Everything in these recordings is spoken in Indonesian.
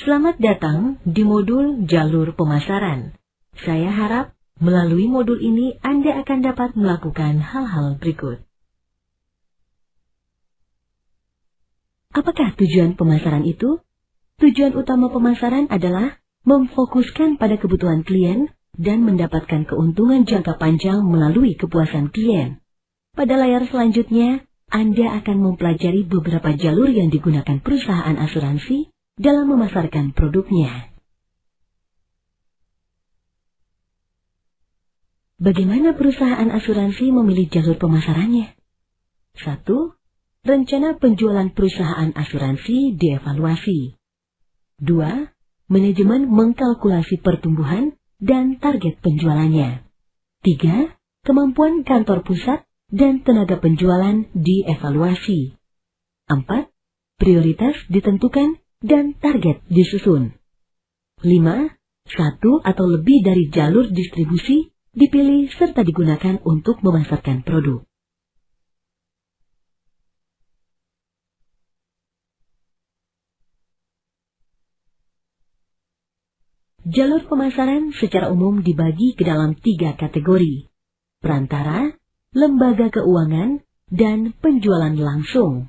Selamat datang di modul jalur pemasaran. Saya harap melalui modul ini Anda akan dapat melakukan hal-hal berikut. Apakah tujuan pemasaran itu? Tujuan utama pemasaran adalah memfokuskan pada kebutuhan klien dan mendapatkan keuntungan jangka panjang melalui kepuasan klien. Pada layar selanjutnya, Anda akan mempelajari beberapa jalur yang digunakan perusahaan asuransi dalam memasarkan produknya. Bagaimana perusahaan asuransi memilih jalur pemasarannya? 1. Rencana penjualan perusahaan asuransi dievaluasi. 2. Manajemen mengkalkulasi pertumbuhan dan target penjualannya. 3. Kemampuan kantor pusat dan tenaga penjualan dievaluasi. 4. Prioritas ditentukan dan target disusun. 5. Satu atau lebih dari jalur distribusi dipilih serta digunakan untuk memasarkan produk. Jalur pemasaran secara umum dibagi ke dalam 3 kategori: perantara, lembaga keuangan, dan penjualan langsung.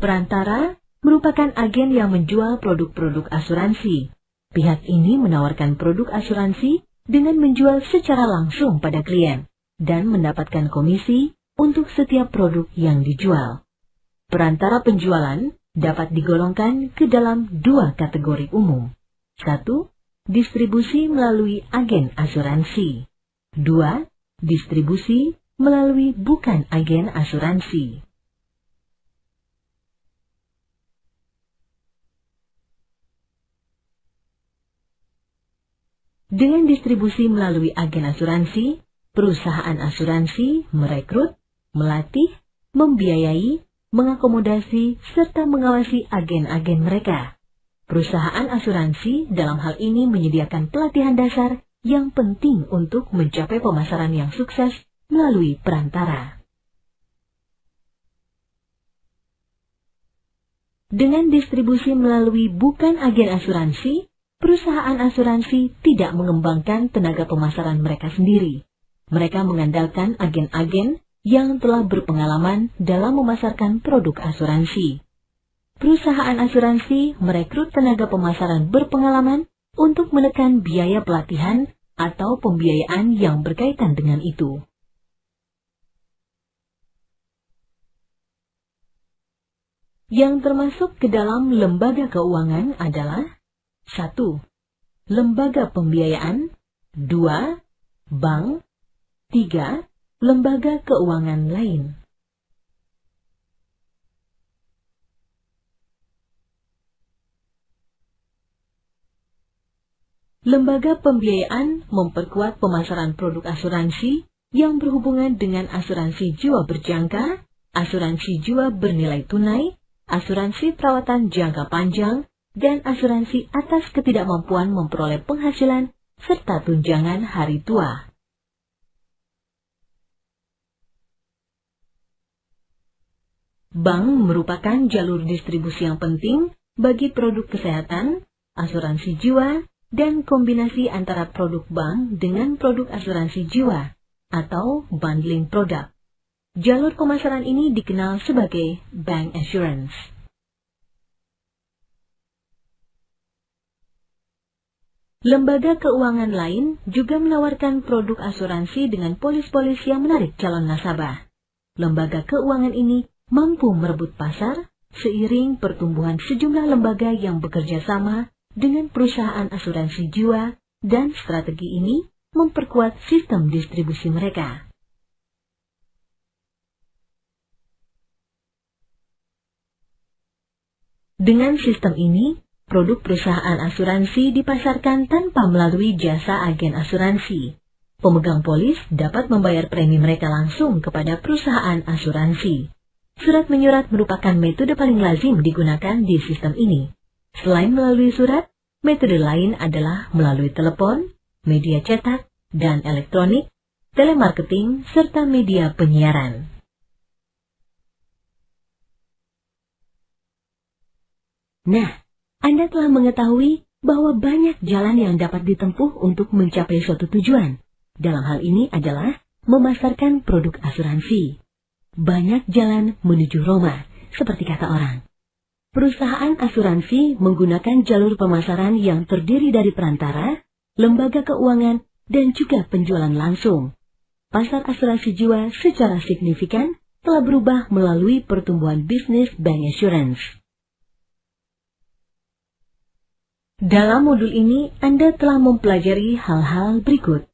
Perantara merupakan agen yang menjual produk-produk asuransi. Pihak ini menawarkan produk asuransi dengan menjual secara langsung pada klien dan mendapatkan komisi untuk setiap produk yang dijual. Perantara penjualan dapat digolongkan ke dalam 2 kategori umum. 1. Distribusi melalui agen asuransi. 2. Distribusi melalui bukan agen asuransi. Dengan distribusi melalui agen asuransi, perusahaan asuransi merekrut, melatih, membiayai, mengakomodasi, serta mengawasi agen-agen mereka. Perusahaan asuransi dalam hal ini menyediakan pelatihan dasar yang penting untuk mencapai pemasaran yang sukses melalui perantara. Dengan distribusi melalui bukan agen asuransi, perusahaan asuransi tidak mengembangkan tenaga pemasaran mereka sendiri. Mereka mengandalkan agen-agen yang telah berpengalaman dalam memasarkan produk asuransi. Perusahaan asuransi merekrut tenaga pemasaran berpengalaman untuk menekan biaya pelatihan atau pembiayaan yang berkaitan dengan itu. Yang termasuk ke dalam lembaga keuangan adalah 1. Lembaga pembiayaan. 2. Bank. 3. Lembaga keuangan lain. Lembaga pembiayaan memperkuat pemasaran produk asuransi yang berhubungan dengan asuransi jiwa berjangka, asuransi jiwa bernilai tunai, asuransi perawatan jangka panjang, dan asuransi atas ketidakmampuan memperoleh penghasilan serta tunjangan hari tua. Bank merupakan jalur distribusi yang penting bagi produk kesehatan, asuransi jiwa, dan kombinasi antara produk bank dengan produk asuransi jiwa atau bundling produk. Jalur pemasaran ini dikenal sebagai bank assurance. Lembaga keuangan lain juga menawarkan produk asuransi dengan polis-polis yang menarik calon nasabah. Lembaga keuangan ini mampu merebut pasar seiring pertumbuhan sejumlah lembaga yang bekerja sama dengan perusahaan asuransi jiwa, dan strategi ini memperkuat sistem distribusi mereka. Dengan sistem ini, produk perusahaan asuransi dipasarkan tanpa melalui jasa agen asuransi. Pemegang polis dapat membayar premi mereka langsung kepada perusahaan asuransi. Surat menyurat merupakan metode paling lazim digunakan di sistem ini. Selain melalui surat, metode lain adalah melalui telepon, media cetak, dan elektronik, telemarketing, serta media penyiaran. Nah, Anda telah mengetahui bahwa banyak jalan yang dapat ditempuh untuk mencapai suatu tujuan. Dalam hal ini adalah memasarkan produk asuransi. Banyak jalan menuju Roma, seperti kata orang. Perusahaan asuransi menggunakan jalur pemasaran yang terdiri dari perantara, lembaga keuangan, dan juga penjualan langsung. Pasar asuransi jiwa secara signifikan telah berubah melalui pertumbuhan bisnis bank insurance. Dalam modul ini, Anda telah mempelajari hal-hal berikut.